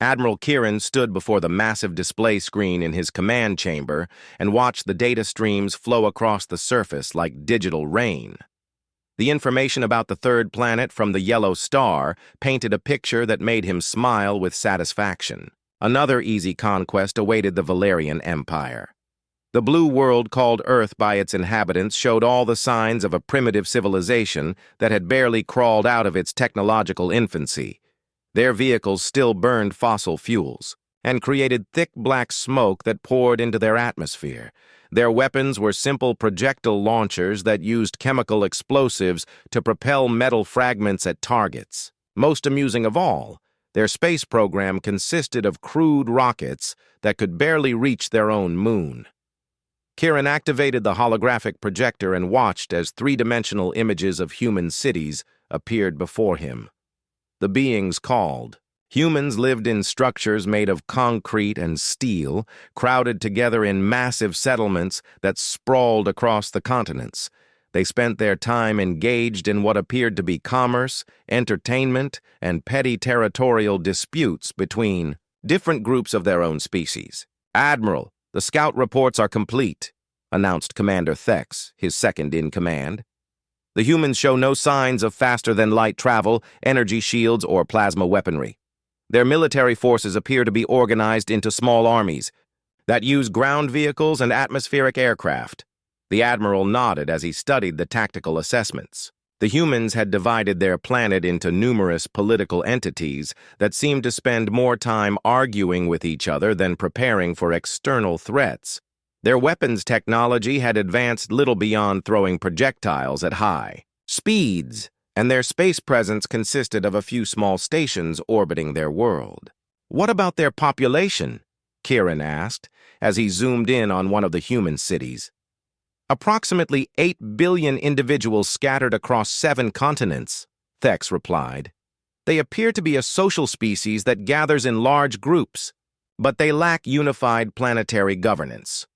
Admiral Kieran stood before the massive display screen in his command chamber and watched the data streams flow across the surface like digital rain. The information about the third planet from the yellow star painted a picture that made him smile with satisfaction. Another easy conquest awaited the Valerian Empire. The blue world called Earth by its inhabitants showed all the signs of a primitive civilization that had barely crawled out of its technological infancy. Their vehicles still burned fossil fuels and created thick black smoke that poured into their atmosphere. Their weapons were simple projectile launchers that used chemical explosives to propel metal fragments at targets. Most amusing of all, their space program consisted of crude rockets that could barely reach their own moon. Kieran activated the holographic projector and watched as three-dimensional images of human cities appeared before him. The beings called. Humans lived in structures made of concrete and steel, crowded together in massive settlements that sprawled across the continents. They spent their time engaged in what appeared to be commerce, entertainment, and petty territorial disputes between different groups of their own species. "Admiral, the scout reports are complete," announced Commander Thex, his second-in-command. "The humans show no signs of faster-than-light travel, energy shields, or plasma weaponry. Their military forces appear to be organized into small armies that use ground vehicles and atmospheric aircraft." The Admiral nodded as he studied the tactical assessments. The humans had divided their planet into numerous political entities that seemed to spend more time arguing with each other than preparing for external threats. Their weapons technology had advanced little beyond throwing projectiles at high speeds, and their space presence consisted of a few small stations orbiting their world. "What about their population?" Kieran asked, as he zoomed in on one of the human cities. "Approximately 8 billion individuals scattered across 7 continents," Thex replied. "They appear to be a social species that gathers in large groups, but they lack unified planetary governance.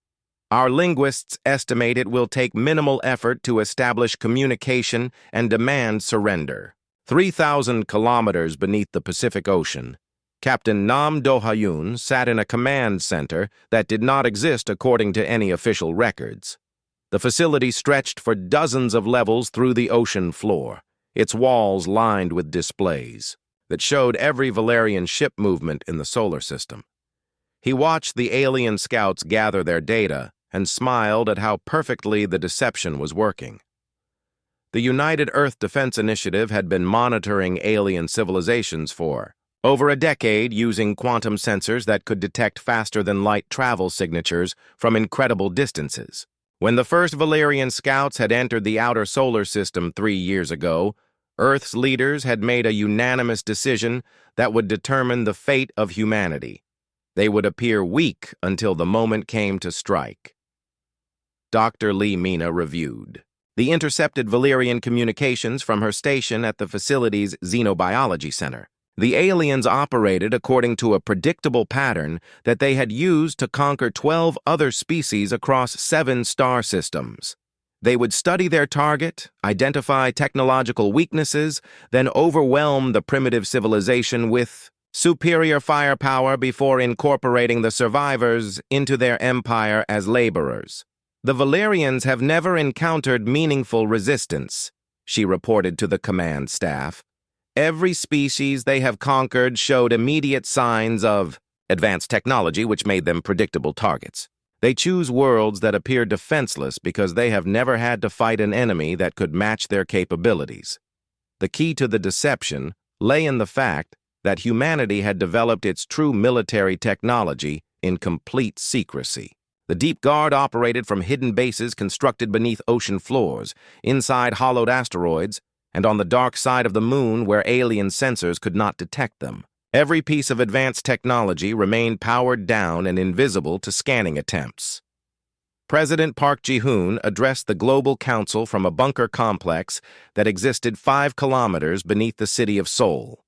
Our linguists estimate it will take minimal effort to establish communication and demand surrender." 3,000 kilometers beneath the Pacific Ocean, Captain Nam Do-Hyun sat in a command center that did not exist according to any official records. The facility stretched for dozens of levels through the ocean floor, its walls lined with displays that showed every Valerian ship movement in the solar system. He watched the alien scouts gather their data and smiled at how perfectly the deception was working. The United Earth Defense Initiative had been monitoring alien civilizations for over a decade using quantum sensors that could detect faster-than-light travel signatures from incredible distances. When the first Valerian scouts had entered the outer solar system 3 years ago, Earth's leaders had made a unanimous decision that would determine the fate of humanity. They would appear weak until the moment came to strike. Dr. Lee Mina reviewed the intercepted Valerian communications from her station at the facility's Xenobiology Center. The aliens operated according to a predictable pattern that they had used to conquer 12 other species across 7 star systems. They would study their target, identify technological weaknesses, then overwhelm the primitive civilization with superior firepower before incorporating the survivors into their empire as laborers. "The Valerians have never encountered meaningful resistance," she reported to the command staff. "Every species they have conquered showed immediate signs of advanced technology which made them predictable targets. They choose worlds that appear defenseless because they have never had to fight an enemy that could match their capabilities. The key to the deception lay in the fact that humanity had developed its true military technology in complete secrecy. The Deep Guard operated from hidden bases constructed beneath ocean floors, inside hollowed asteroids, and on the dark side of the moon where alien sensors could not detect them. Every piece of advanced technology remained powered down and invisible to scanning attempts. President Park Ji-hoon addressed the Global Council from a bunker complex that existed 5 kilometers beneath the city of Seoul.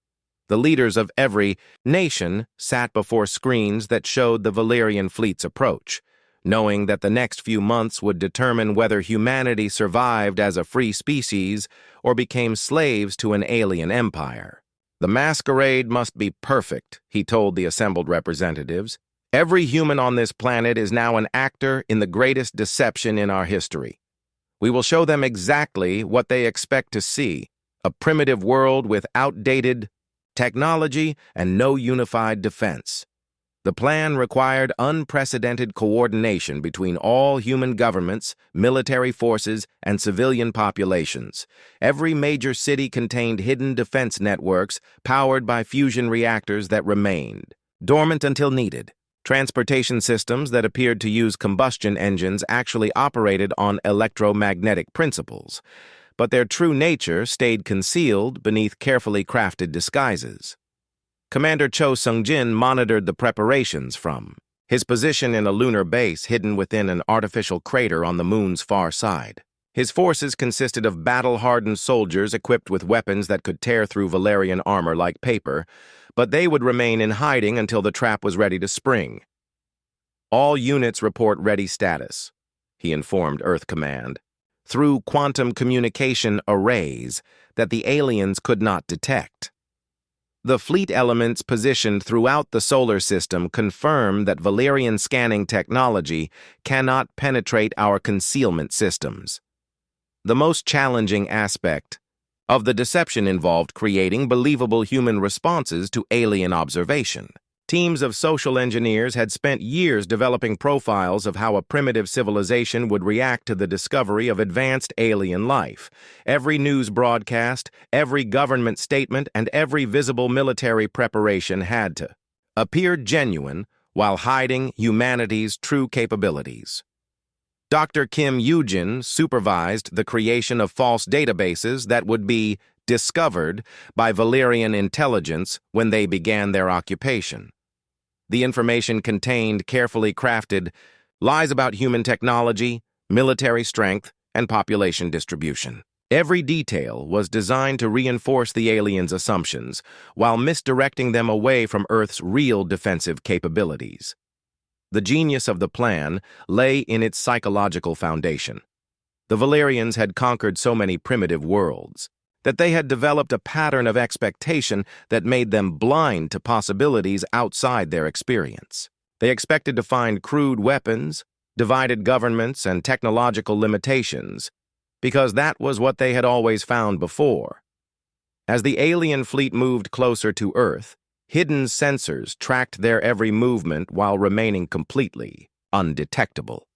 The leaders of every nation sat before screens that showed the Valerian fleet's approach, knowing that the next few months would determine whether humanity survived as a free species or became slaves to an alien empire. The masquerade must be perfect, he told the assembled representatives. Every human on this planet is now an actor in the greatest deception in our history. We will show them exactly what they expect to see, a primitive world with outdated technology and no unified defense. The plan required unprecedented coordination between all human governments, military forces, and civilian populations. Every major city contained hidden defense networks powered by fusion reactors that remained dormant until needed. Transportation systems that appeared to use combustion engines actually operated on electromagnetic principles, but their true nature stayed concealed beneath carefully crafted disguises. Commander Cho Sung-jin monitored the preparations from his position in a lunar base hidden within an artificial crater on the moon's far side. His forces consisted of battle-hardened soldiers equipped with weapons that could tear through Valerian armor like paper, but they would remain in hiding until the trap was ready to spring. All units report ready status, he informed Earth Command, through quantum communication arrays that the aliens could not detect. The fleet elements positioned throughout the solar system confirm that Valerian scanning technology cannot penetrate our concealment systems. The most challenging aspect of the deception involved creating believable human responses to alien observation. Teams of social engineers had spent years developing profiles of how a primitive civilization would react to the discovery of advanced alien life. Every news broadcast, every government statement, and every visible military preparation had to appear genuine while hiding humanity's true capabilities. Dr. Kim Yoo-jin supervised the creation of false databases that would be discovered by Valerian intelligence when they began their occupation. The information contained carefully crafted lies about human technology, military strength, and population distribution. Every detail was designed to reinforce the aliens' assumptions while misdirecting them away from Earth's real defensive capabilities. The genius of the plan lay in its psychological foundation. The Valerians had conquered so many primitive worlds that they had developed a pattern of expectation that made them blind to possibilities outside their experience. They expected to find crude weapons, divided governments, and technological limitations, because that was what they had always found before. As the alien fleet moved closer to Earth, hidden sensors tracked their every movement while remaining completely undetectable.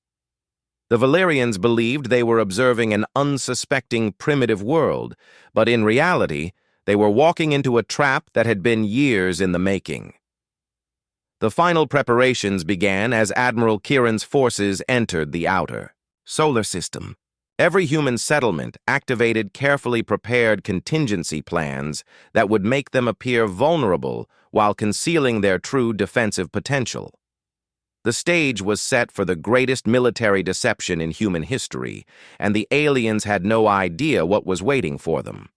The Valerians believed they were observing an unsuspecting primitive world, but in reality, they were walking into a trap that had been years in the making. The final preparations began as Admiral Kieran's forces entered the outer solar system. Every human settlement activated carefully prepared contingency plans that would make them appear vulnerable while concealing their true defensive potential. The stage was set for the greatest military deception in human history, and the aliens had no idea what was waiting for them.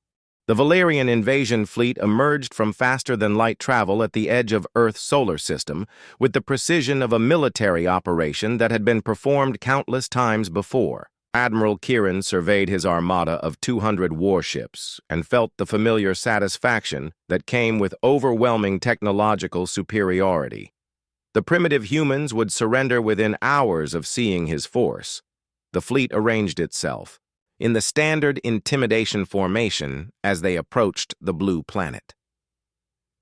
The Valerian invasion fleet emerged from faster-than-light travel at the edge of Earth's solar system with the precision of a military operation that had been performed countless times before. Admiral Kieran surveyed his armada of 200 warships and felt the familiar satisfaction that came with overwhelming technological superiority. The primitive humans would surrender within hours of seeing his force. The fleet arranged itself in the standard intimidation formation as they approached the blue planet.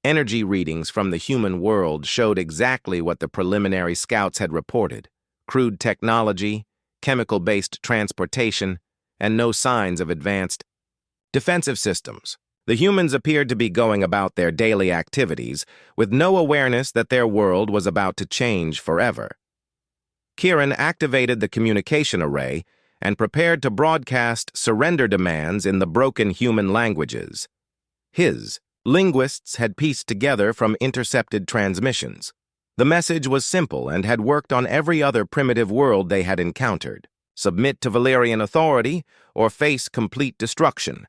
Energy readings from the human world showed exactly what the preliminary scouts had reported: crude technology, chemical-based transportation, and no signs of advanced defensive systems. The humans appeared to be going about their daily activities with no awareness that their world was about to change forever. Kieran activated the communication array and prepared to broadcast surrender demands in the broken human languages. His linguists had pieced together from intercepted transmissions. The message was simple and had worked on every other primitive world they had encountered: submit to Valerian authority or face complete destruction.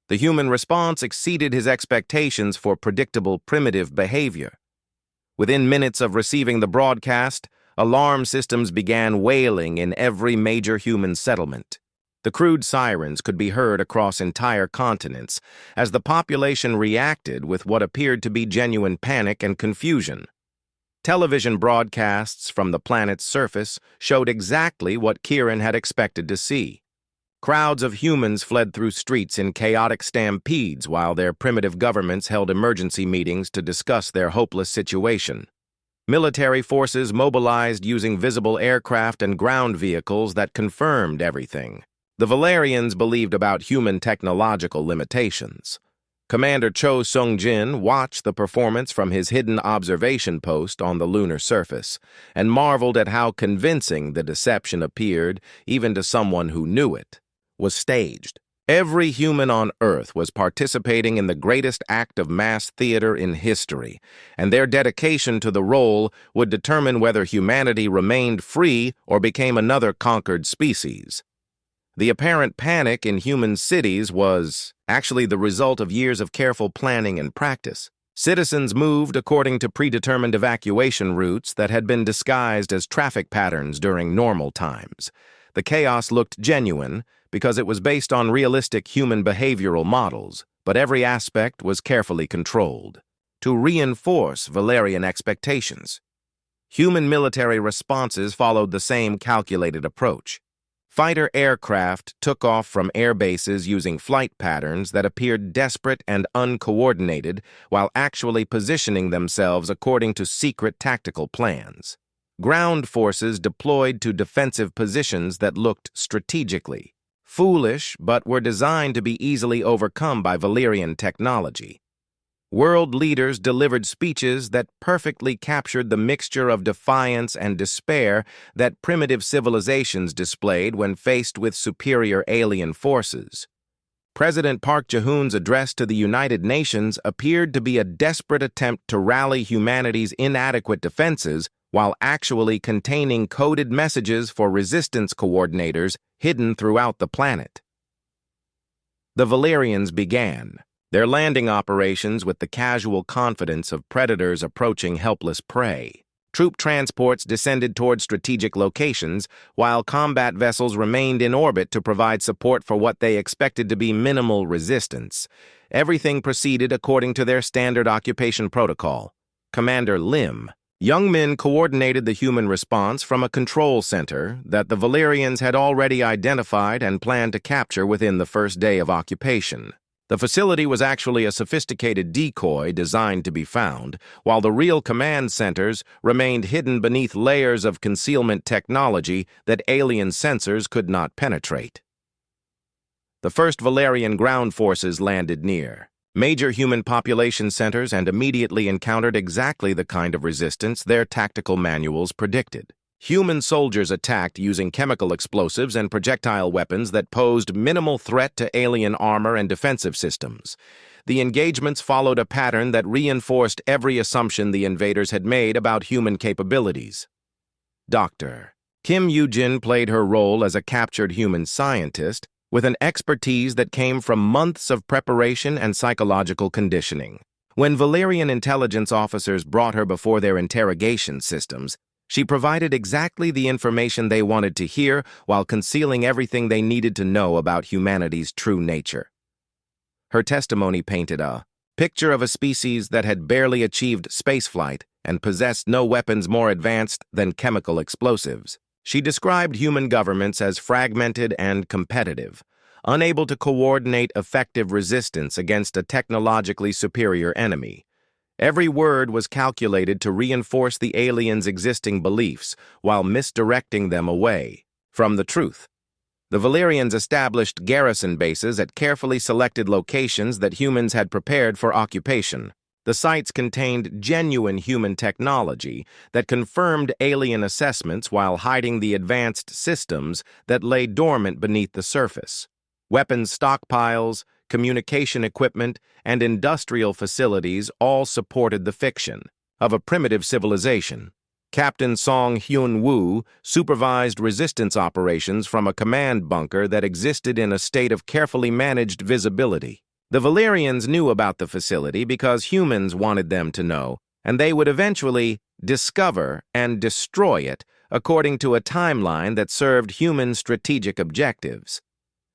The human response exceeded his expectations for predictable primitive behavior. Within minutes of receiving the broadcast, alarm systems began wailing in every major human settlement. The crude sirens could be heard across entire continents as the population reacted with what appeared to be genuine panic and confusion. Television broadcasts from the planet's surface showed exactly what Kieran had expected to see. Crowds of humans fled through streets in chaotic stampedes while their primitive governments held emergency meetings to discuss their hopeless situation. Military forces mobilized using visible aircraft and ground vehicles that confirmed everything the Valerians believed about human technological limitations. Commander Cho Sung-jin watched the performance from his hidden observation post on the lunar surface and marveled at how convincing the deception appeared even to someone who knew it was staged. Every human on Earth was participating in the greatest act of mass theater in history, and their dedication to the role would determine whether humanity remained free or became another conquered species. The apparent panic in human cities was actually the result of years of careful planning and practice. Citizens moved according to predetermined evacuation routes that had been disguised as traffic patterns during normal times. The chaos looked genuine because it was based on realistic human behavioral models, but every aspect was carefully controlled to reinforce Valerian expectations. Human military responses followed the same calculated approach. Fighter aircraft took off from air bases using flight patterns that appeared desperate and uncoordinated while actually positioning themselves according to secret tactical plans. Ground forces deployed to defensive positions that looked strategically foolish but were designed to be easily overcome by Valerian technology. World leaders delivered speeches that perfectly captured the mixture of defiance and despair that primitive civilizations displayed when faced with superior alien forces. President Park Jae-hoon's address to the United Nations appeared to be a desperate attempt to rally humanity's inadequate defenses while actually containing coded messages for resistance coordinators hidden throughout the planet. The Valerians began their landing operations with the casual confidence of predators approaching helpless prey. Troop transports descended toward strategic locations, while combat vessels remained in orbit to provide support for what they expected to be minimal resistance. Everything proceeded according to their standard occupation protocol. Commander Lim. Young men coordinated the human response from a control center that the Valerians had already identified and planned to capture within the first day of occupation. The facility was actually a sophisticated decoy designed to be found, while the real command centers remained hidden beneath layers of concealment technology that alien sensors could not penetrate. The first Valerian ground forces landed near major human population centers and immediately encountered exactly the kind of resistance their tactical manuals predicted. Human soldiers attacked using chemical explosives and projectile weapons that posed minimal threat to alien armor and defensive systems. The engagements followed a pattern that reinforced every assumption the invaders had made about human capabilities. Dr. Kim Yoo-jin played her role as a captured human scientist with an expertise that came from months of preparation and psychological conditioning. When Valerian intelligence officers brought her before their interrogation systems, she provided exactly the information they wanted to hear while concealing everything they needed to know about humanity's true nature. Her testimony painted a picture of a species that had barely achieved spaceflight and possessed no weapons more advanced than chemical explosives. She described human governments as fragmented and competitive, unable to coordinate effective resistance against a technologically superior enemy. Every word was calculated to reinforce the aliens' existing beliefs while misdirecting them away from the truth. The Valerians established garrison bases at carefully selected locations that humans had prepared for occupation. The sites contained genuine human technology that confirmed alien assessments while hiding the advanced systems that lay dormant beneath the surface. Weapons stockpiles, communication equipment, and industrial facilities all supported the fiction of a primitive civilization. Captain Song Hyun-woo supervised resistance operations from a command bunker that existed in a state of carefully managed visibility. The Valerians knew about the facility because humans wanted them to know, and they would eventually discover and destroy it according to a timeline that served human strategic objectives.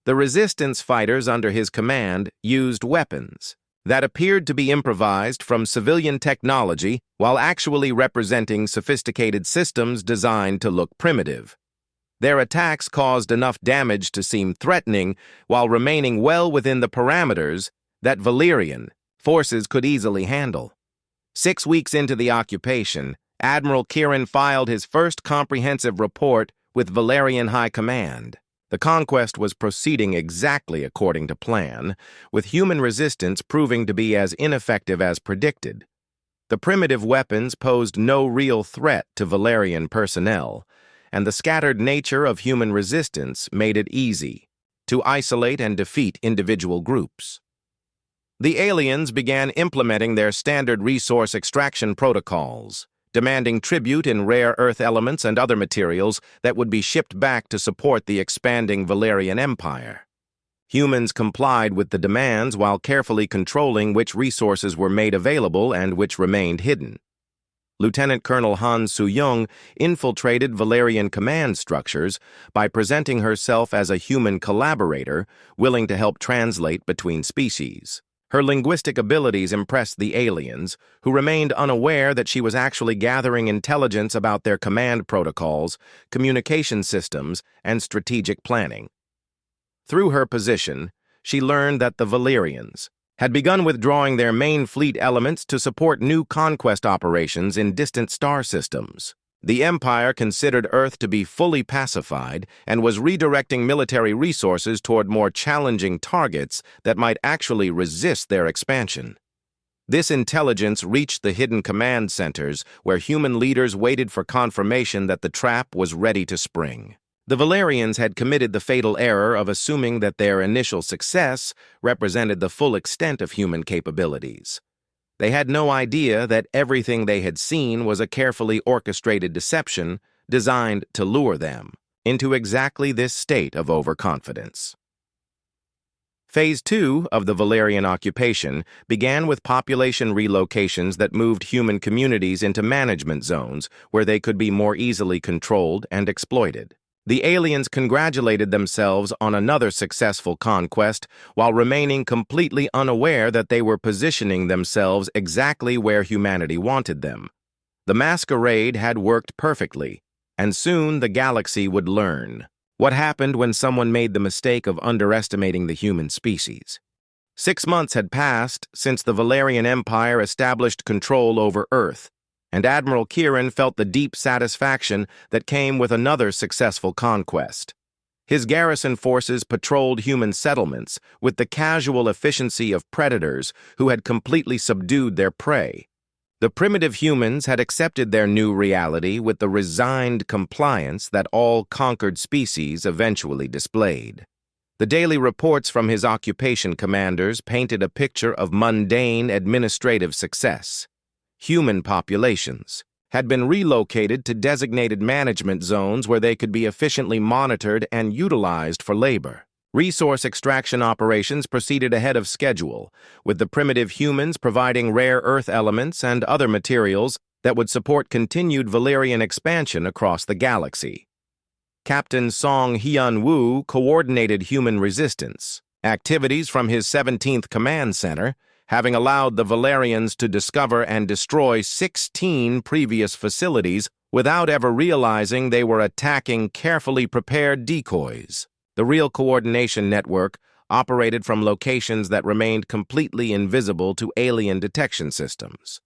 The resistance fighters under his command used weapons that appeared to be improvised from civilian technology while actually representing sophisticated systems designed to look primitive. Their attacks caused enough damage to seem threatening while remaining well within the parameters that Valerian forces could easily handle. 6 weeks into the occupation, Admiral Kieran filed his first comprehensive report with Valerian High Command. The conquest was proceeding exactly according to plan, with human resistance proving to be as ineffective as predicted. The primitive weapons posed no real threat to Valerian personnel, and the scattered nature of human resistance made it easy to isolate and defeat individual groups. The aliens began implementing their standard resource extraction protocols, demanding tribute in rare earth elements and other materials that would be shipped back to support the expanding Valerian Empire. Humans complied with the demands while carefully controlling which resources were made available and which remained hidden. Lieutenant Colonel Han Soo-young infiltrated Valerian command structures by presenting herself as a human collaborator willing to help translate between species. Her linguistic abilities impressed the aliens, who remained unaware that she was actually gathering intelligence about their command protocols, communication systems, and strategic planning. Through her position, she learned that the Valerians had begun withdrawing their main fleet elements to support new conquest operations in distant star systems. The Empire considered Earth to be fully pacified and was redirecting military resources toward more challenging targets that might actually resist their expansion. This intelligence reached the hidden command centers where human leaders waited for confirmation that the trap was ready to spring. The Valerians had committed the fatal error of assuming that their initial success represented the full extent of human capabilities. They had no idea that everything they had seen was a carefully orchestrated deception designed to lure them into exactly this state of overconfidence. Phase 2 of the Valerian occupation began with population relocations that moved human communities into management zones where they could be more easily controlled and exploited. The aliens congratulated themselves on another successful conquest while remaining completely unaware that they were positioning themselves exactly where humanity wanted them. The masquerade had worked perfectly, and soon the galaxy would learn what happened when someone made the mistake of underestimating the human species. 6 months had passed since the Valerian Empire established control over Earth, and Admiral Kieran felt the deep satisfaction that came with another successful conquest. His garrison forces patrolled human settlements with the casual efficiency of predators who had completely subdued their prey. The primitive humans had accepted their new reality with the resigned compliance that all conquered species eventually displayed. The daily reports from his occupation commanders painted a picture of mundane administrative success. Human populations had been relocated to designated management zones where they could be efficiently monitored and utilized for labor. Resource extraction operations proceeded ahead of schedule, with the primitive humans providing rare earth elements and other materials that would support continued Valerian expansion across the galaxy. Captain Song Hyun-woo coordinated human resistance activities from his 17th Command Center, having allowed the Valerians to discover and destroy 16 previous facilities without ever realizing they were attacking carefully prepared decoys. The real coordination network operated from locations that remained completely invisible to alien detection systems.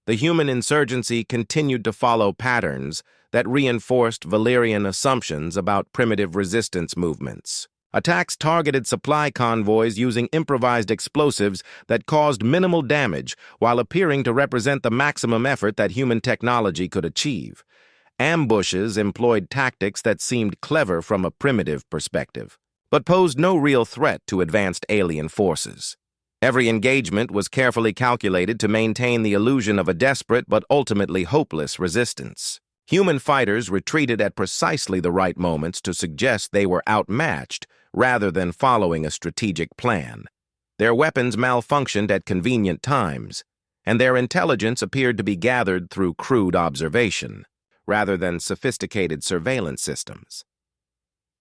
The human insurgency continued to follow patterns that reinforced Valerian assumptions about primitive resistance movements. Attacks targeted supply convoys using improvised explosives that caused minimal damage while appearing to represent the maximum effort that human technology could achieve. Ambushes employed tactics that seemed clever from a primitive perspective, but posed no real threat to advanced alien forces. Every engagement was carefully calculated to maintain the illusion of a desperate but ultimately hopeless resistance. Human fighters retreated at precisely the right moments to suggest they were outmatched rather than following a strategic plan. Their weapons malfunctioned at convenient times, and their intelligence appeared to be gathered through crude observation, rather than sophisticated surveillance systems.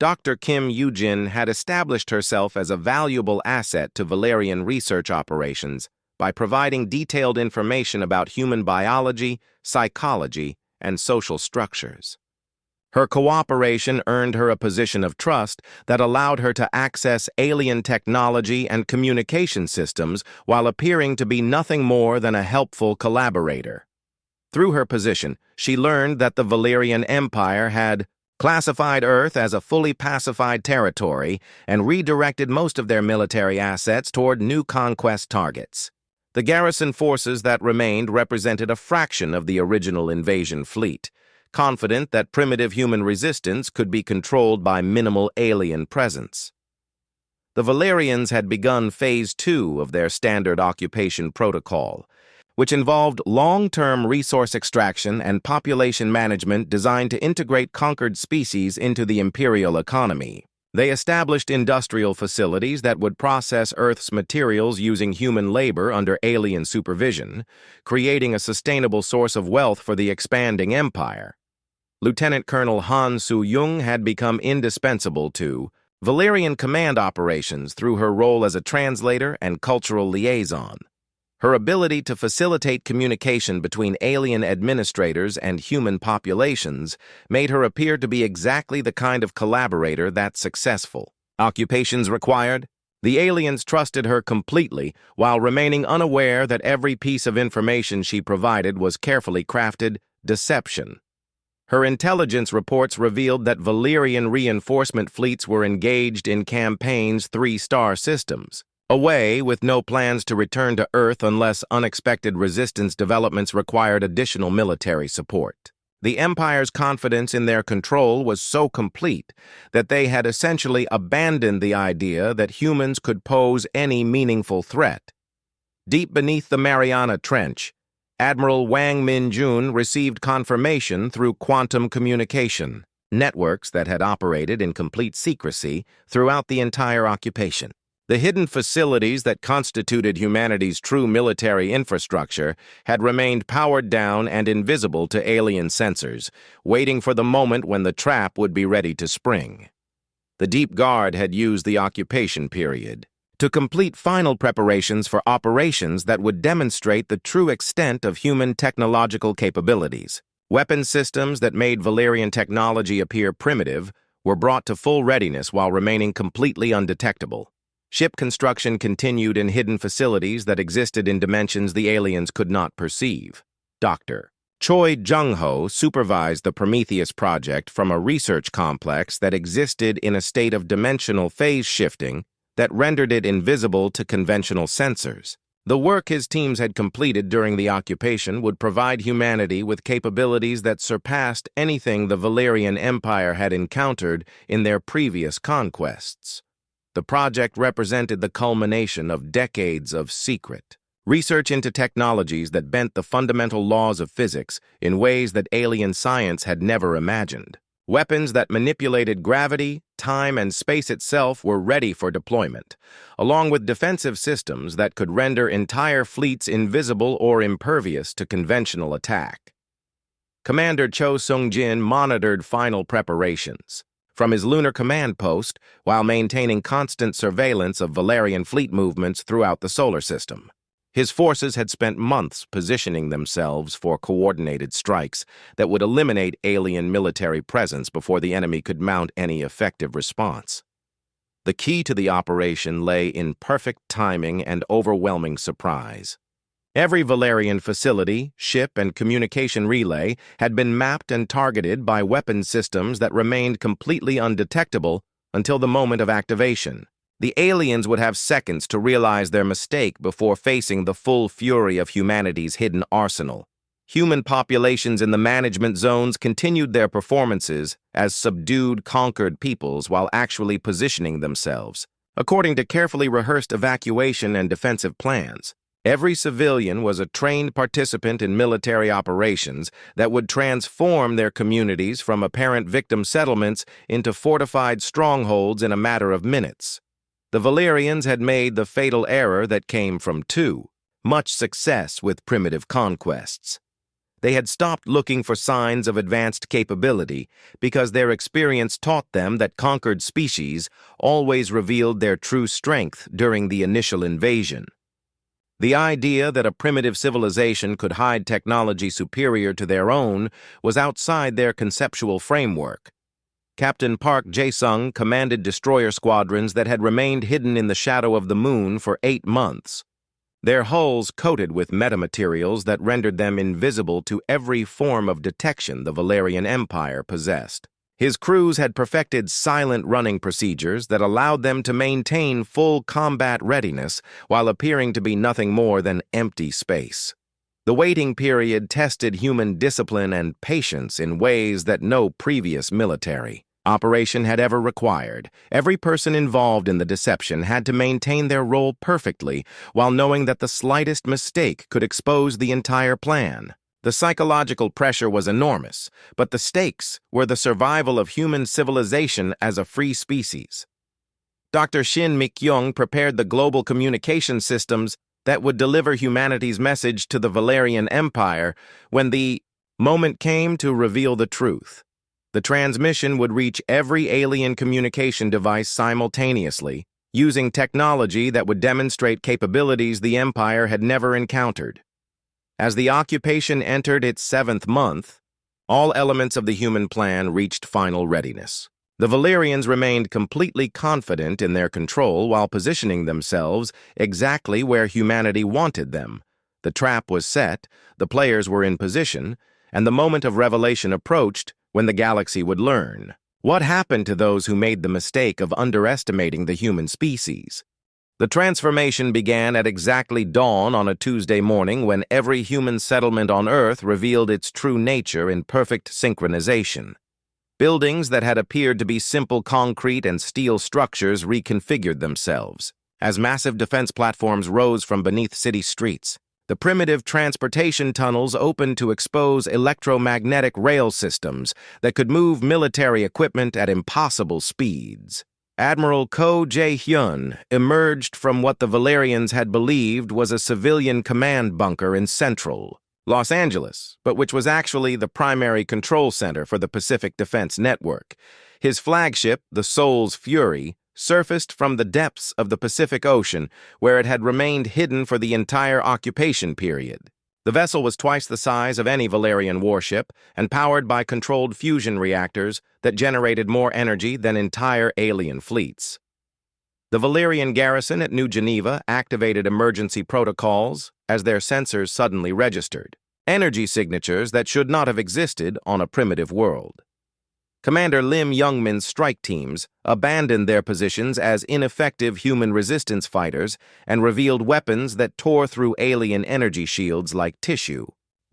Dr. Kim Yoo-jin had established herself as a valuable asset to Valerian research operations by providing detailed information about human biology, psychology, and social structures. Her cooperation earned her a position of trust that allowed her to access alien technology and communication systems while appearing to be nothing more than a helpful collaborator. Through her position, she learned that the Valerian Empire had classified Earth as a fully pacified territory and redirected most of their military assets toward new conquest targets. The garrison forces that remained represented a fraction of the original invasion fleet, confident that primitive human resistance could be controlled by minimal alien presence. The Valerians had begun Phase 2 of their standard occupation protocol, which involved long-term resource extraction and population management designed to integrate conquered species into the imperial economy. They established industrial facilities that would process Earth's materials using human labor under alien supervision, creating a sustainable source of wealth for the expanding empire. Lieutenant Colonel Han Soo-young had become indispensable to Valerian command operations through her role as a translator and cultural liaison. Her ability to facilitate communication between alien administrators and human populations made her appear to be exactly the kind of collaborator that's successful. Occupations required? The aliens trusted her completely while remaining unaware that every piece of information she provided was carefully crafted deception. Her intelligence reports revealed that Valerian reinforcement fleets were engaged in campaigns 3-star systems, away with no plans to return to Earth unless unexpected resistance developments required additional military support. The Empire's confidence in their control was so complete that they had essentially abandoned the idea that humans could pose any meaningful threat. Deep beneath the Mariana Trench, Admiral Wang Min-jun received confirmation through quantum communication, networks that had operated in complete secrecy throughout the entire occupation. The hidden facilities that constituted humanity's true military infrastructure had remained powered down and invisible to alien sensors, waiting for the moment when the trap would be ready to spring. The Deep Guard had used the occupation period to complete final preparations for operations that would demonstrate the true extent of human technological capabilities. Weapon systems that made Valerian technology appear primitive were brought to full readiness while remaining completely undetectable. Ship construction continued in hidden facilities that existed in dimensions the aliens could not perceive. Dr. Choi Jung-ho supervised the Prometheus project from a research complex that existed in a state of dimensional phase shifting that rendered it invisible to conventional sensors. The work his teams had completed during the occupation would provide humanity with capabilities that surpassed anything the Valerian Empire had encountered in their previous conquests. The project represented the culmination of decades of secret research into technologies that bent the fundamental laws of physics in ways that alien science had never imagined. Weapons that manipulated gravity, time, and space itself were ready for deployment, along with defensive systems that could render entire fleets invisible or impervious to conventional attack. Commander Cho Sung-jin monitored final preparations from his lunar command post while maintaining constant surveillance of Valerian fleet movements throughout the solar system. His forces had spent months positioning themselves for coordinated strikes that would eliminate alien military presence before the enemy could mount any effective response. The key to the operation lay in perfect timing and overwhelming surprise. Every Valerian facility, ship, and communication relay had been mapped and targeted by weapon systems that remained completely undetectable until the moment of activation. The aliens would have seconds to realize their mistake before facing the full fury of humanity's hidden arsenal. Human populations in the management zones continued their performances as subdued, conquered peoples while actually positioning themselves. According to carefully rehearsed evacuation and defensive plans, every civilian was a trained participant in military operations that would transform their communities from apparent victim settlements into fortified strongholds in a matter of minutes. The Valerians had made the fatal error that came from much success with primitive conquests. They had stopped looking for signs of advanced capability because their experience taught them that conquered species always revealed their true strength during the initial invasion. The idea that a primitive civilization could hide technology superior to their own was outside their conceptual framework. Captain Park Jae-sung commanded destroyer squadrons that had remained hidden in the shadow of the moon for 8 months. Their hulls coated with metamaterials that rendered them invisible to every form of detection the Valerian Empire possessed. His crews had perfected silent running procedures that allowed them to maintain full combat readiness while appearing to be nothing more than empty space. The waiting period tested human discipline and patience in ways that no previous military operation had ever required. Every person involved in the deception had to maintain their role perfectly while knowing that the slightest mistake could expose the entire plan. The psychological pressure was enormous, but the stakes were the survival of human civilization as a free species. Dr. Shin Mi-kyung prepared the global communication systems that would deliver humanity's message to the Valerian Empire when the moment came to reveal the truth. The transmission would reach every alien communication device simultaneously, using technology that would demonstrate capabilities the Empire had never encountered. As the occupation entered its 7th month, all elements of the human plan reached final readiness. The Valerians remained completely confident in their control while positioning themselves exactly where humanity wanted them. The trap was set, the players were in position, and the moment of revelation approached when the galaxy would learn. What happened to those who made the mistake of underestimating the human species? The transformation began at exactly dawn on a Tuesday morning when every human settlement on Earth revealed its true nature in perfect synchronization. Buildings that had appeared to be simple concrete and steel structures reconfigured themselves. As massive defense platforms rose from beneath city streets, the primitive transportation tunnels opened to expose electromagnetic rail systems that could move military equipment at impossible speeds. Admiral Ko Jae-hyun emerged from what the Valerians had believed was a civilian command bunker in central Los Angeles, but which was actually the primary control center for the Pacific Defense Network. His flagship, the Soul's Fury, surfaced from the depths of the Pacific Ocean, where it had remained hidden for the entire occupation period. The vessel was twice the size of any Valerian warship and powered by controlled fusion reactors that generated more energy than entire alien fleets. The Valerian garrison at New Geneva activated emergency protocols as their sensors suddenly registered, energy signatures that should not have existed on a primitive world. Commander Lim Youngmin's strike teams abandoned their positions as ineffective human resistance fighters and revealed weapons that tore through alien energy shields like tissue.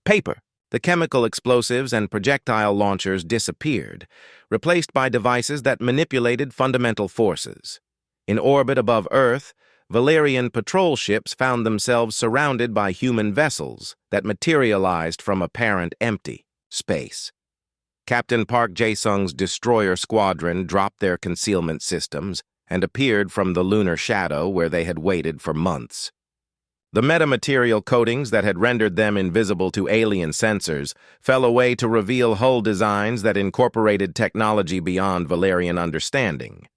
Paper. The chemical explosives and projectile launchers disappeared, replaced by devices that manipulated fundamental forces. In orbit above Earth, Valerian patrol ships found themselves surrounded by human vessels that materialized from apparent empty space. Captain Park Jae-sung's destroyer squadron dropped their concealment systems and appeared from the lunar shadow where they had waited for months. The metamaterial coatings that had rendered them invisible to alien sensors fell away to reveal hull designs that incorporated technology beyond Valerian understanding.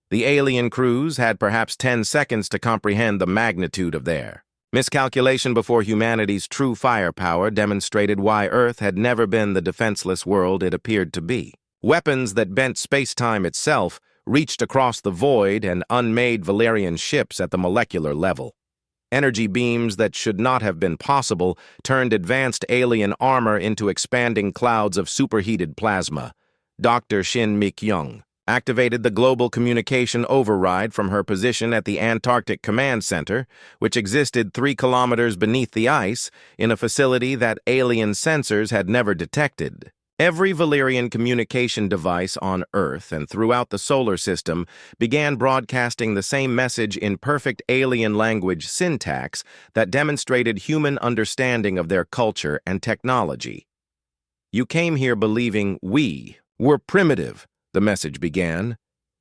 The alien crews had perhaps 10 seconds to comprehend the magnitude of their miscalculation before humanity's true firepower demonstrated why Earth had never been the defenseless world it appeared to be. Weapons that bent space-time itself reached across the void and unmade Valerian ships at the molecular level. Energy beams that should not have been possible turned advanced alien armor into expanding clouds of superheated plasma. Dr. Shin Mi-kyung activated the global communication override from her position at the Antarctic Command Center, which existed 3 kilometers beneath the ice in a facility that alien sensors had never detected. Every Valerian communication device on Earth and throughout the solar system began broadcasting the same message in perfect alien language syntax that demonstrated human understanding of their culture and technology. "You came here believing we were primitive," the message began.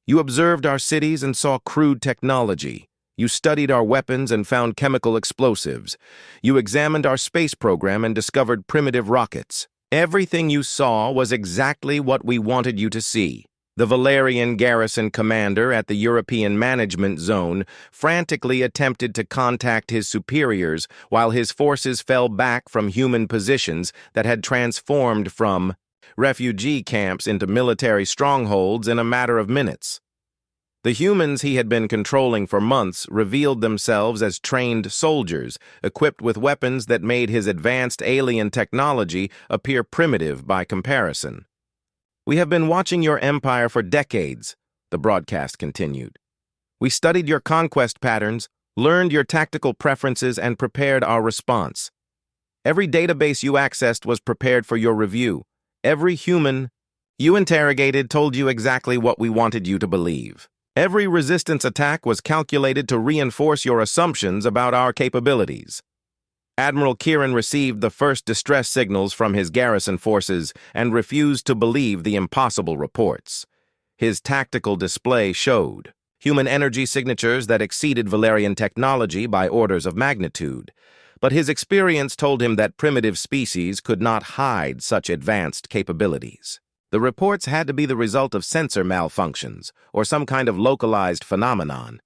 "You observed our cities and saw crude technology. You studied our weapons and found chemical explosives. You examined our space program and discovered primitive rockets. Everything you saw was exactly what we wanted you to see. The Valerian garrison commander at the European Management Zone frantically attempted to contact his superiors while his forces fell back from human positions that had transformed from refugee camps into military strongholds in a matter of minutes. The humans he had been controlling for months revealed themselves as trained soldiers, equipped with weapons that made his advanced alien technology appear primitive by comparison. "We have been watching your empire for decades," the broadcast continued. "We studied your conquest patterns, learned your tactical preferences, and prepared our response. Every database you accessed was prepared for your review. Every human you interrogated told you exactly what we wanted you to believe. Every resistance attack was calculated to reinforce your assumptions about our capabilities." Admiral Kieran received the first distress signals from his garrison forces and refused to believe the impossible reports. His tactical display showed human energy signatures that exceeded Valerian technology by orders of magnitude, but his experience told him that primitive species could not hide such advanced capabilities. The reports had to be the result of sensor malfunctions or some kind of localized phenomenon.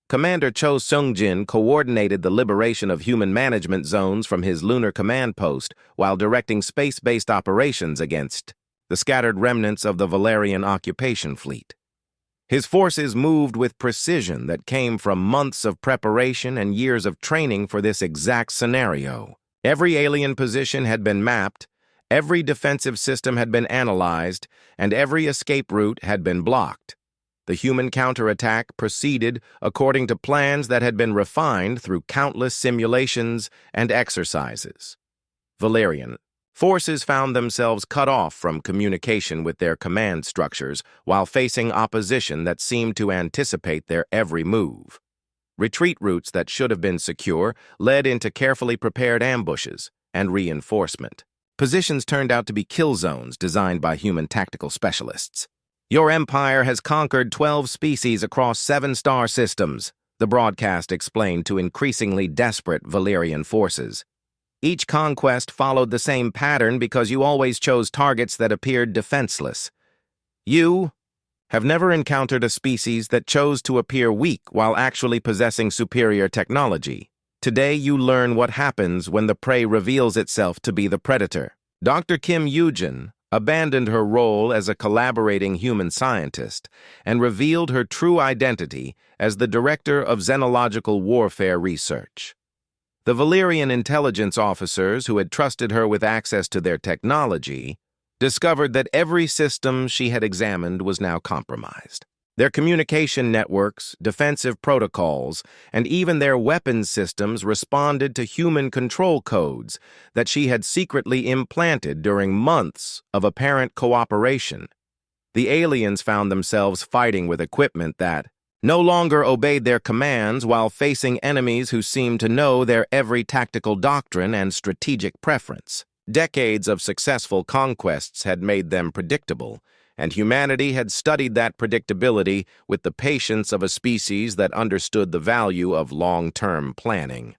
Commander Cho Seung-jin coordinated the liberation of human management zones from his lunar command post while directing space-based operations against the scattered remnants of the Valerian occupation fleet. His forces moved with precision that came from months of preparation and years of training for this exact scenario. Every alien position had been mapped, every defensive system had been analyzed, and every escape route had been blocked. The human counterattack proceeded according to plans that had been refined through countless simulations and exercises. Valerian forces found themselves cut off from communication with their command structures while facing opposition that seemed to anticipate their every move. Retreat routes that should have been secure led into carefully prepared ambushes and reinforcement. Positions turned out to be kill zones designed by human tactical specialists. "Your empire has conquered 12 species across 7 star systems," the broadcast explained to increasingly desperate Valerian forces. "Each conquest followed the same pattern because you always chose targets that appeared defenseless. You have never encountered a species that chose to appear weak while actually possessing superior technology. Today you learn what happens when the prey reveals itself to be the predator." Dr. Kim Yoo-jin abandoned her role as a collaborating human scientist and revealed her true identity as the director of xenological warfare research. The Valerian intelligence officers who had trusted her with access to their technology discovered that every system she had examined was now compromised. Their communication networks, defensive protocols, and even their weapons systems responded to human control codes that she had secretly implanted during months of apparent cooperation. The aliens found themselves fighting with equipment that no longer obeyed their commands while facing enemies who seemed to know their every tactical doctrine and strategic preference. Decades of successful conquests had made them predictable, and humanity had studied that predictability with the patience of a species that understood the value of long-term planning.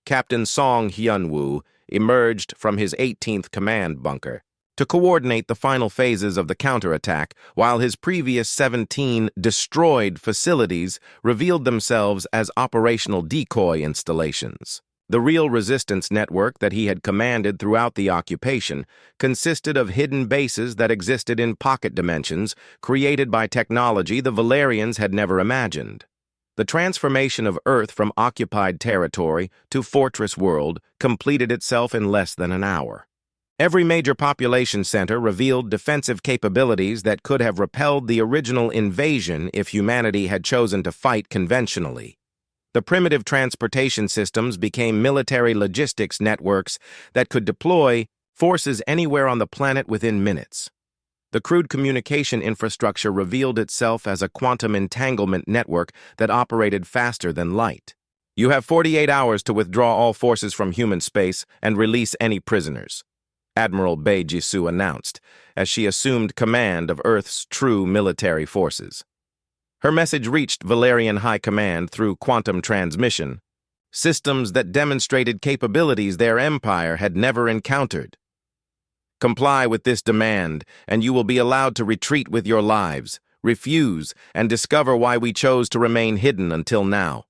Captain Song Hyun-woo emerged from his 18th command bunker to coordinate the final phases of the counterattack, while his previous 17 destroyed facilities revealed themselves as operational decoy installations. The real resistance network that he had commanded throughout the occupation consisted of hidden bases that existed in pocket dimensions created by technology the Valerians had never imagined. The transformation of Earth from occupied territory to fortress world completed itself in less than an hour. Every major population center revealed defensive capabilities that could have repelled the original invasion if humanity had chosen to fight conventionally. The primitive transportation systems became military logistics networks that could deploy forces anywhere on the planet within minutes. The crude communication infrastructure revealed itself as a quantum entanglement network that operated faster than light. "You have 48 hours to withdraw all forces from human space and release any prisoners," Admiral Bae Jisoo announced as she assumed command of Earth's true military forces. Her message reached Valerian High Command through quantum transmission, systems that demonstrated capabilities their empire had never encountered. Comply with this demand, and you will be allowed to retreat with your lives. Refuse, and discover why we chose to remain hidden until now.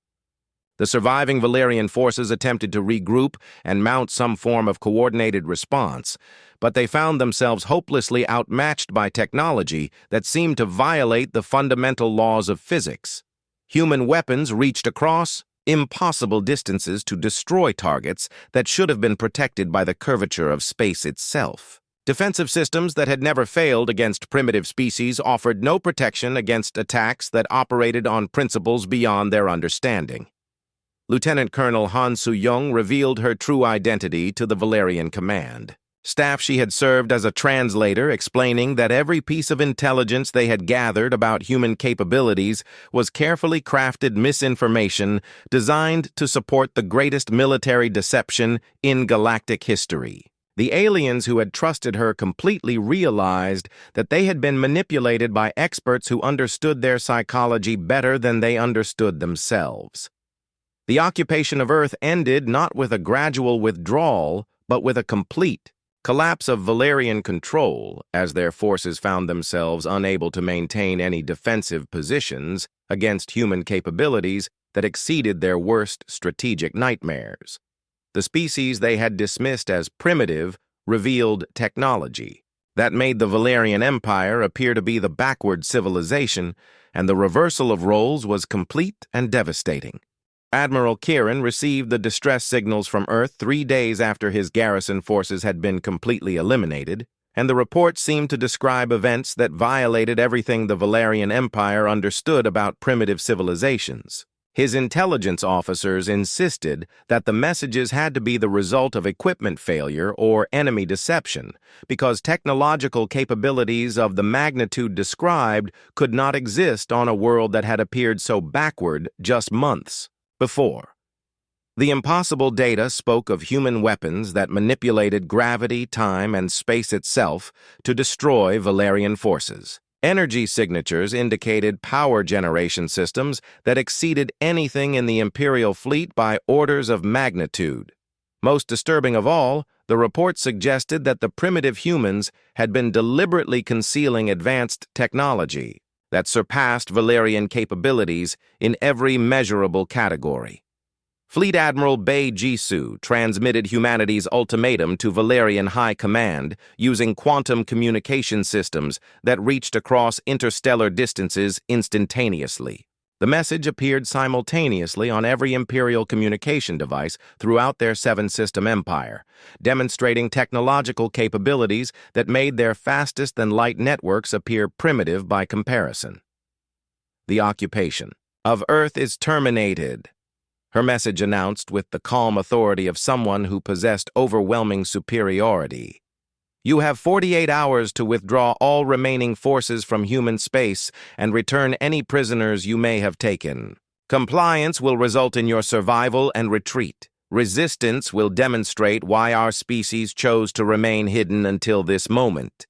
The surviving Valerian forces attempted to regroup and mount some form of coordinated response, but they found themselves hopelessly outmatched by technology that seemed to violate the fundamental laws of physics. Human weapons reached across impossible distances to destroy targets that should have been protected by the curvature of space itself. Defensive systems that had never failed against primitive species offered no protection against attacks that operated on principles beyond their understanding. Lieutenant Colonel Han Soo-young revealed her true identity to the Valerian command. Staff she had served as a translator, explaining that every piece of intelligence they had gathered about human capabilities was carefully crafted misinformation designed to support the greatest military deception in galactic history. The aliens who had trusted her completely realized that they had been manipulated by experts who understood their psychology better than they understood themselves. The occupation of Earth ended not with a gradual withdrawal, but with a complete collapse of Valerian control, as their forces found themselves unable to maintain any defensive positions against human capabilities that exceeded their worst strategic nightmares. The species they had dismissed as primitive revealed technology that made the Valerian Empire appear to be the backward civilization, and the reversal of roles was complete and devastating. Admiral Kieran received the distress signals from Earth 3 days after his garrison forces had been completely eliminated, and the report seemed to describe events that violated everything the Valerian Empire understood about primitive civilizations. His intelligence officers insisted that the messages had to be the result of equipment failure or enemy deception, because technological capabilities of the magnitude described could not exist on a world that had appeared so backward just months before. The impossible data spoke of human weapons that manipulated gravity, time, and space itself to destroy Valerian forces. Energy signatures indicated power generation systems that exceeded anything in the Imperial fleet by orders of magnitude. Most disturbing of all, the report suggested that the primitive humans had been deliberately concealing advanced technology that surpassed Valerian capabilities in every measurable category. Fleet Admiral Bei Jisoo transmitted humanity's ultimatum to Valerian High Command using quantum communication systems that reached across interstellar distances instantaneously. The message appeared simultaneously on every Imperial communication device throughout their seven-system empire, demonstrating technological capabilities that made their fastest-than-light networks appear primitive by comparison. The occupation of Earth is terminated, her message announced with the calm authority of someone who possessed overwhelming superiority. You have 48 hours to withdraw all remaining forces from human space and return any prisoners you may have taken. Compliance will result in your survival and retreat. Resistance will demonstrate why our species chose to remain hidden until this moment.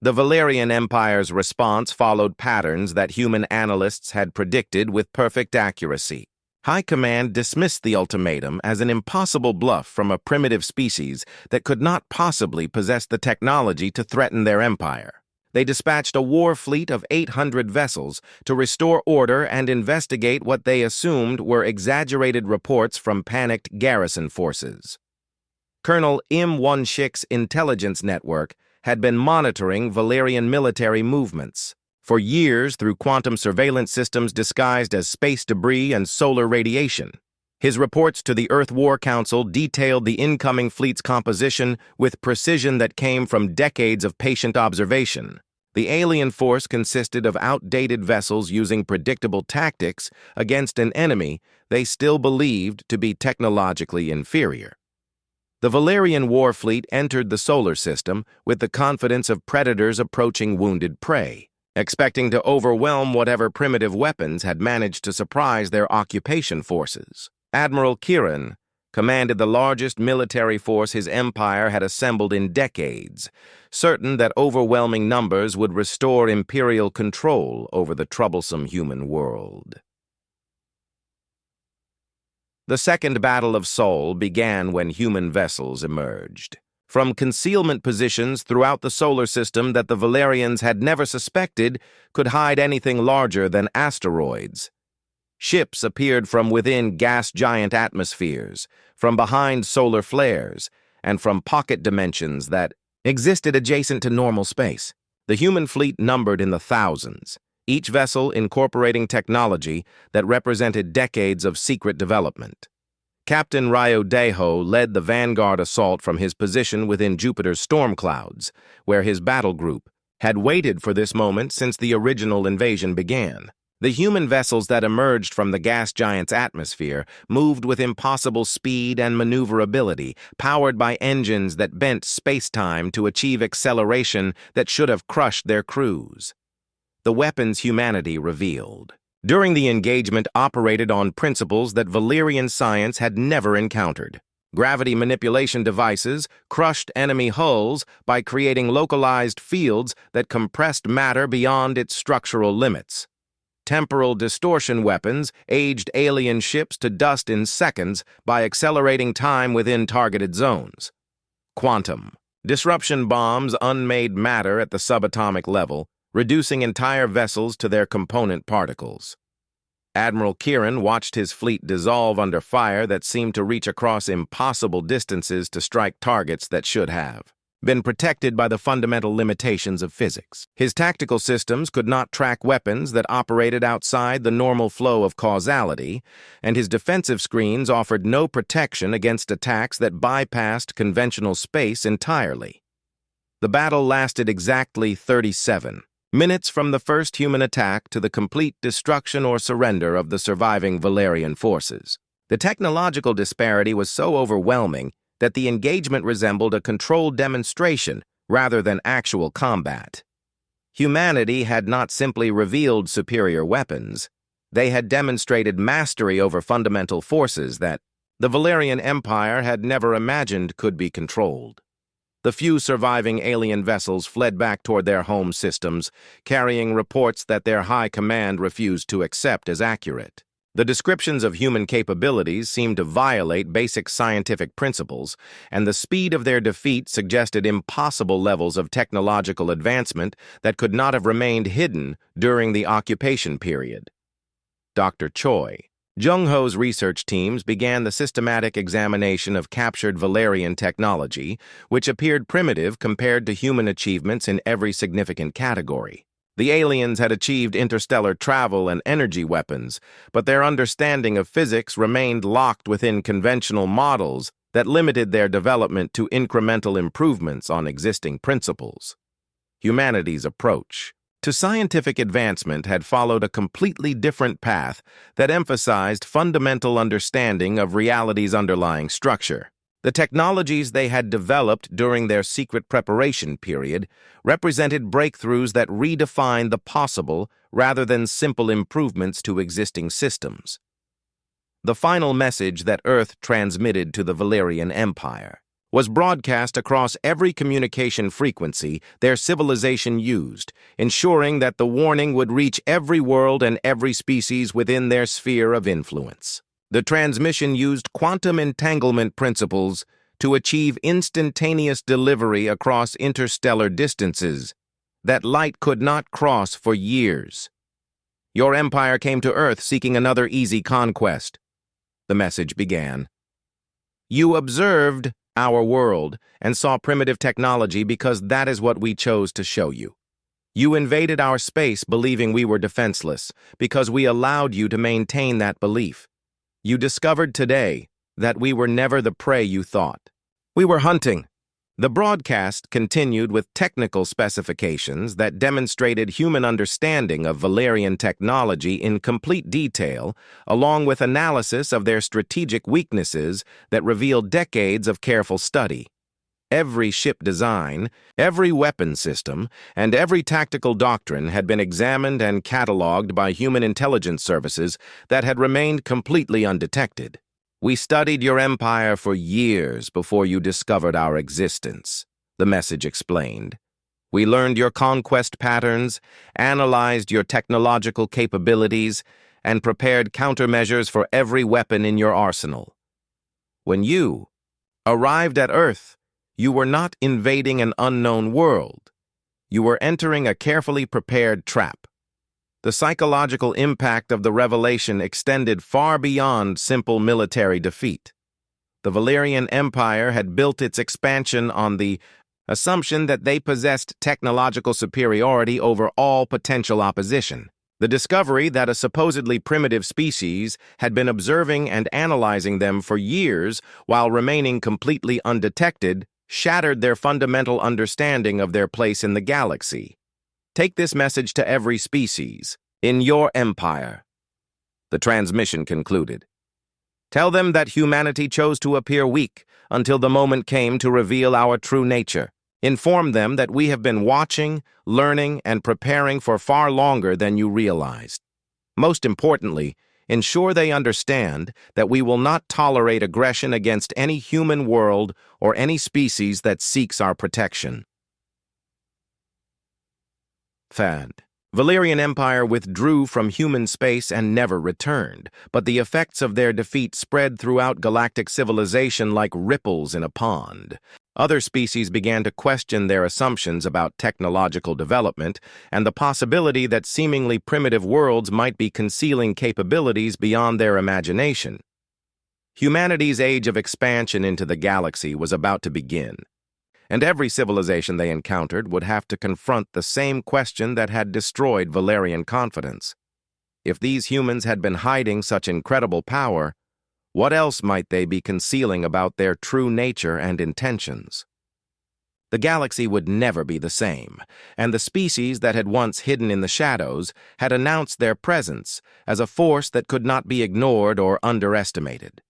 The Valerian Empire's response followed patterns that human analysts had predicted with perfect accuracy. High Command dismissed the ultimatum as an impossible bluff from a primitive species that could not possibly possess the technology to threaten their empire. They dispatched a war fleet of 800 vessels to restore order and investigate what they assumed were exaggerated reports from panicked garrison forces. Colonel Im Won-shik's intelligence network had been monitoring Valerian military movements for years through quantum surveillance systems disguised as space debris and solar radiation. His reports to the Earth War Council detailed the incoming fleet's composition with precision that came from decades of patient observation. The alien force consisted of outdated vessels using predictable tactics against an enemy they still believed to be technologically inferior. The Valerian war fleet entered the solar system with the confidence of predators approaching wounded prey, expecting to overwhelm whatever primitive weapons had managed to surprise their occupation forces. Admiral Kieran commanded the largest military force his empire had assembled in decades, certain that overwhelming numbers would restore imperial control over the troublesome human world. The Second Battle of Sol began when human vessels emerged. From concealment positions throughout the solar system that the Valerians had never suspected could hide anything larger than asteroids. Ships appeared from within gas-giant atmospheres, from behind solar flares, and from pocket dimensions that existed adjacent to normal space. The human fleet numbered in the thousands, each vessel incorporating technology that represented decades of secret development. Captain Ryodeho led the vanguard assault from his position within Jupiter's storm clouds, where his battle group had waited for this moment since the original invasion began. The human vessels that emerged from the gas giant's atmosphere moved with impossible speed and maneuverability, powered by engines that bent space-time to achieve acceleration that should have crushed their crews. The weapons humanity revealed during the engagement operated on principles that Valerian science had never encountered. Gravity manipulation devices crushed enemy hulls by creating localized fields that compressed matter beyond its structural limits. Temporal distortion weapons aged alien ships to dust in seconds by accelerating time within targeted zones. Quantum disruption bombs unmade matter at the subatomic level, reducing entire vessels to their component particles. Admiral Kieran watched his fleet dissolve under fire that seemed to reach across impossible distances to strike targets that should have been protected by the fundamental limitations of physics. His tactical systems could not track weapons that operated outside the normal flow of causality, and his defensive screens offered no protection against attacks that bypassed conventional space entirely. The battle lasted exactly 37 minutes from the first human attack to the complete destruction or surrender of the surviving Valerian forces. The technological disparity was so overwhelming that the engagement resembled a controlled demonstration rather than actual combat. Humanity had not simply revealed superior weapons, they had demonstrated mastery over fundamental forces that the Valerian Empire had never imagined could be controlled. The few surviving alien vessels fled back toward their home systems, carrying reports that their high command refused to accept as accurate. The descriptions of human capabilities seemed to violate basic scientific principles, and the speed of their defeat suggested impossible levels of technological advancement that could not have remained hidden during the occupation period. Dr. Choi, Jung-ho's research teams began the systematic examination of captured Valerian technology, which appeared primitive compared to human achievements in every significant category. The aliens had achieved interstellar travel and energy weapons, but their understanding of physics remained locked within conventional models that limited their development to incremental improvements on existing principles. Humanity's approach to scientific advancement had followed a completely different path that emphasized fundamental understanding of reality's underlying structure. The technologies they had developed during their secret preparation period represented breakthroughs that redefined the possible rather than simple improvements to existing systems. The final message that Earth transmitted to the Valerian Empire was broadcast across every communication frequency their civilization used, ensuring that the warning would reach every world and every species within their sphere of influence. The transmission used quantum entanglement principles to achieve instantaneous delivery across interstellar distances that light could not cross for years. Your empire came to Earth seeking another easy conquest, the message began. You observed our world and saw primitive technology because that is what we chose to show you. You invaded our space believing we were defenseless because we allowed you to maintain that belief. You discovered today that we were never the prey you thought. We were hunting. The broadcast continued with technical specifications that demonstrated human understanding of Valerian technology in complete detail, along with analysis of their strategic weaknesses that revealed decades of careful study. Every ship design, every weapon system, and every tactical doctrine had been examined and cataloged by human intelligence services that had remained completely undetected. "We studied your empire for years before you discovered our existence," the message explained. "We learned your conquest patterns, analyzed your technological capabilities, and prepared countermeasures for every weapon in your arsenal. When you arrived at Earth, you were not invading an unknown world. You were entering a carefully prepared trap." The psychological impact of the revelation extended far beyond simple military defeat. The Valerian Empire had built its expansion on the assumption that they possessed technological superiority over all potential opposition. The discovery that a supposedly primitive species had been observing and analyzing them for years while remaining completely undetected shattered their fundamental understanding of their place in the galaxy. "Take this message to every species, in your empire," the transmission concluded. "Tell them that humanity chose to appear weak until the moment came to reveal our true nature. Inform them that we have been watching, learning, and preparing for far longer than you realized. Most importantly, ensure they understand that we will not tolerate aggression against any human world or any species that seeks our protection." Fad. Valerian Empire withdrew from human space and never returned, but the effects of their defeat spread throughout galactic civilization like ripples in a pond. Other species began to question their assumptions about technological development and the possibility that seemingly primitive worlds might be concealing capabilities beyond their imagination. Humanity's age of expansion into the galaxy was about to begin, and every civilization they encountered would have to confront the same question that had destroyed Valerian confidence. If these humans had been hiding such incredible power, what else might they be concealing about their true nature and intentions? The galaxy would never be the same, and the species that had once hidden in the shadows had announced their presence as a force that could not be ignored or underestimated.